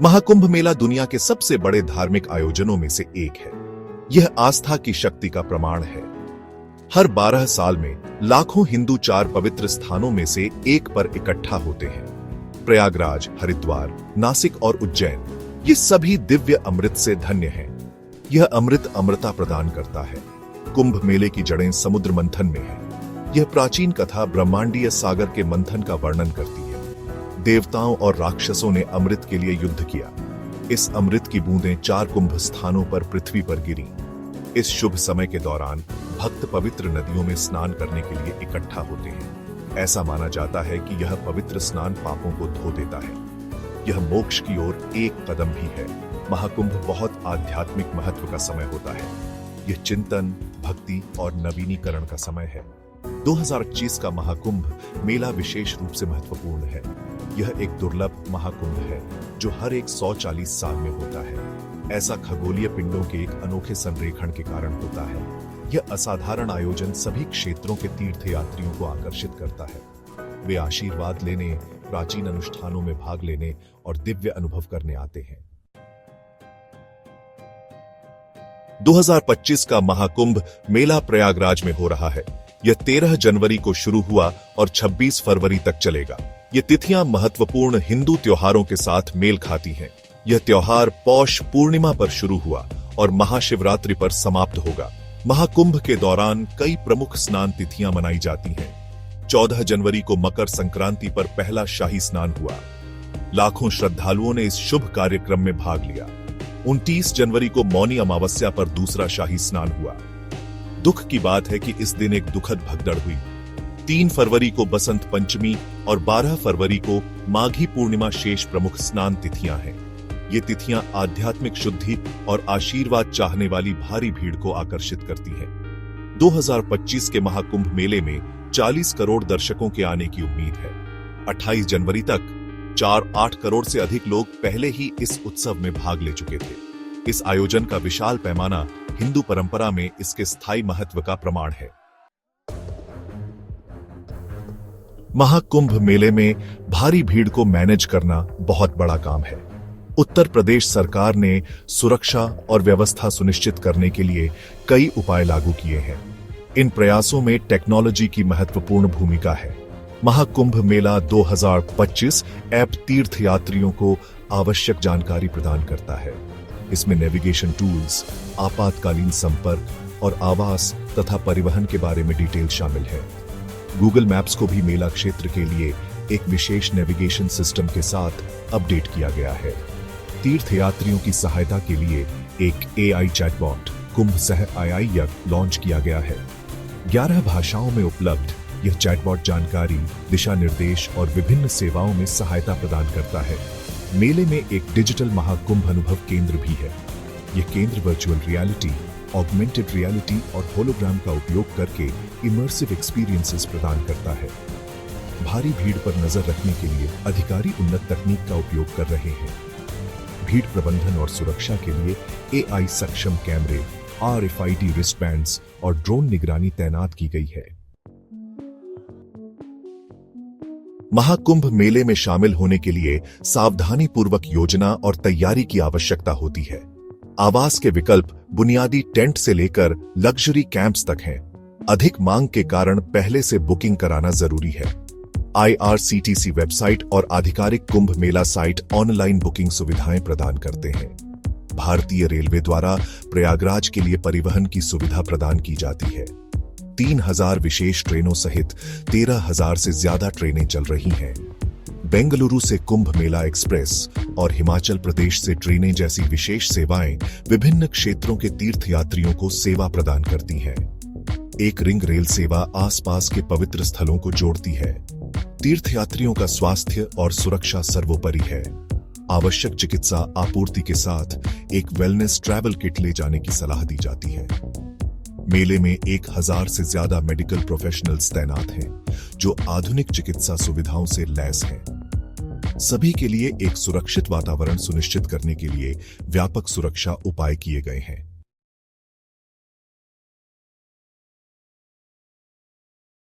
महाकुंभ मेला दुनिया के सबसे बड़े धार्मिक आयोजनों में से एक है। यह आस्था की शक्ति का प्रमाण है। हर 12 साल में लाखों हिंदू 4 पवित्र स्थानों में से एक पर इकट्ठा होते हैं। प्रयागराज, हरिद्वार, नासिक और उज्जैन, ये सभी दिव्य अमृत से धन्य हैं। यह अमृत अमृता प्रदान करता है। कुंभ मेले की जड़ें समुद्र मंथन में है। यह प्राचीन कथा ब्रह्मांडीय सागर के मंथन का वर्णन करती है। देवताओं और राक्षसों ने अमृत के लिए युद्ध किया। इस अमृत की बूंदें 4 कुंभ स्थानों पर पृथ्वी पर गिरी। इस शुभ समय के दौरान भक्त पवित्र नदियों में स्नान करने के लिए इकट्ठा होते हैं। ऐसा माना जाता है कि यह पवित्र स्नान पापों को धो देता है। यह मोक्ष की ओर एक कदम भी है। महाकुंभ बहुत आध्यात्मिक महत्व का समय होता है। यह चिंतन, भक्ति और नवीनीकरण का समय है। 2025 का महाकुंभ मेला विशेष रूप से महत्वपूर्ण है। यह एक दुर्लभ महाकुंभ है जो हर एक 140 साल में होता है। ऐसा खगोलीय पिंडों के एक अनोखे संरेखण के कारण होता है। यह असाधारण आयोजन सभी क्षेत्रों के तीर्थयात्रियों को आकर्षित करता है। वे आशीर्वाद लेने, प्राचीन अनुष्ठानों में भाग लेने और दिव्य अनुभव करने आते हैं। 2025 का महाकुंभ मेला प्रयागराज में हो रहा है। यह 13 जनवरी को शुरू हुआ और 26 फरवरी तक चलेगा। ये तिथियां महत्वपूर्ण हिंदू त्योहारों के साथ मेल खाती हैं। यह त्योहार पौष पूर्णिमा पर शुरू हुआ और महाशिवरात्रि पर समाप्त होगा। महाकुंभ के दौरान कई प्रमुख स्नान तिथियां मनाई जाती हैं। 14 जनवरी को मकर संक्रांति पर पहला शाही स्नान हुआ। लाखों श्रद्धालुओं ने इस शुभ कार्यक्रम में भाग लिया। 29 जनवरी को मौनी अमावस्या पर दूसरा शाही स्नान हुआ। दुख की बात है कि इस दिन एक दुखद भगदड़ हुई। 3 फरवरी को बसंत पंचमी और 12 फरवरी को माघी पूर्णिमा शेष प्रमुख स्नान तिथियां हैं। ये तिथियां आध्यात्मिक शुद्धि और आशीर्वाद चाहने वाली भारी भीड़ को आकर्षित करती हैं। 2025 के महाकुंभ मेले में 40 करोड़ दर्शकों के आने की उम्मीद है। 28 जनवरी तक 4-8 करोड़ से अधिक लोग पहले ही इस उत्सव में भाग ले चुके थे। इस आयोजन का विशाल पैमाना हिंदू परंपरा में इसके स्थायी महत्व का प्रमाण है। महाकुंभ मेले में भारी भीड़ को मैनेज करना बहुत बड़ा काम है। उत्तर प्रदेश सरकार ने सुरक्षा और व्यवस्था सुनिश्चित करने के लिए कई उपाय लागू किए हैं। इन प्रयासों में टेक्नोलॉजी की महत्वपूर्ण भूमिका है। महाकुंभ मेला 2025 ऐप तीर्थयात्रियों को आवश्यक जानकारी प्रदान करता है। इसमें नेविगेशन टूल्स, आपातकालीन संपर्क और आवास तथा परिवहन के बारे में डिटेल शामिल है। गूगल मैप्स को भी मेला क्षेत्र के लिए एक विशेष नेविगेशन सिस्टम के साथ अपडेट किया गया है। तीर्थयात्रियों की सहायता के लिए एक AI चैटबॉट कुंभ सह AI यज्ञ लॉन्च किया गया है। 11 भाषाओं में उपलब्ध यह चैटबॉट जानकारी, दिशा निर्देश और विभिन्न सेवाओं में सहायता प्रदान करता है। मेले में एक डिजिटल महाकुंभ अनुभव केंद्र भी है। यह केंद्र वर्चुअल रियलिटी, ऑगमेंटेड रियलिटी और होलोग्राम का उपयोग करके इमर्सिव एक्सपीरियंसेस प्रदान करता है। भारी भीड़ पर नजर रखने के लिए अधिकारी उन्नत तकनीक का उपयोग कर रहे हैं। भीड़ प्रबंधन और सुरक्षा के लिए AI सक्षम कैमरे, RFID रिस्टबैंड्स और ड्रोन निगरानी तैनात की गई है। महाकुंभ मेले में शामिल होने के लिए सावधानी पूर्वक योजना और तैयारी की आवश्यकता होती है। आवास के विकल्प बुनियादी टेंट से लेकर लग्जरी कैंप्स तक हैं। अधिक मांग के कारण पहले से बुकिंग कराना जरूरी है। IRCTC वेबसाइट और आधिकारिक Kumbh Mela site online booking सुविधाएं प्रदान करते हैं। भारतीय रेलवे द्वारा प्रयागराज के लिए परिवहन की सुविधा प्रदान की जाती है। 3000 विशेष ट्रेनों सहित 13,000 से ज्यादा ट्रेनें चल रही हैं। बेंगलुरु से कुंभ मेला एक्सप्रेस और हिमाचल प्रदेश से ट्रेनें जैसी विशेष सेवाएं विभिन्न क्षेत्रों के तीर्थयात्रियों को सेवा प्रदान करती हैं। एक रिंग रेल सेवा आसपास के पवित्र स्थलों को जोड़ती है। तीर्थयात्रियों का स्वास्थ्य और सुरक्षा सर्वोपरि है। आवश्यक चिकित्सा आपूर्ति के साथ एक वेलनेस ट्रैवल किट ले जाने की सलाह दी जाती है। मेले में 1000 से ज्यादा मेडिकल प्रोफेशनल्स तैनात हैं, जो आधुनिक चिकित्सा सुविधाओं से लैस हैं। सभी के लिए एक सुरक्षित वातावरण सुनिश्चित करने के लिए व्यापक सुरक्षा उपाय किए गए हैं।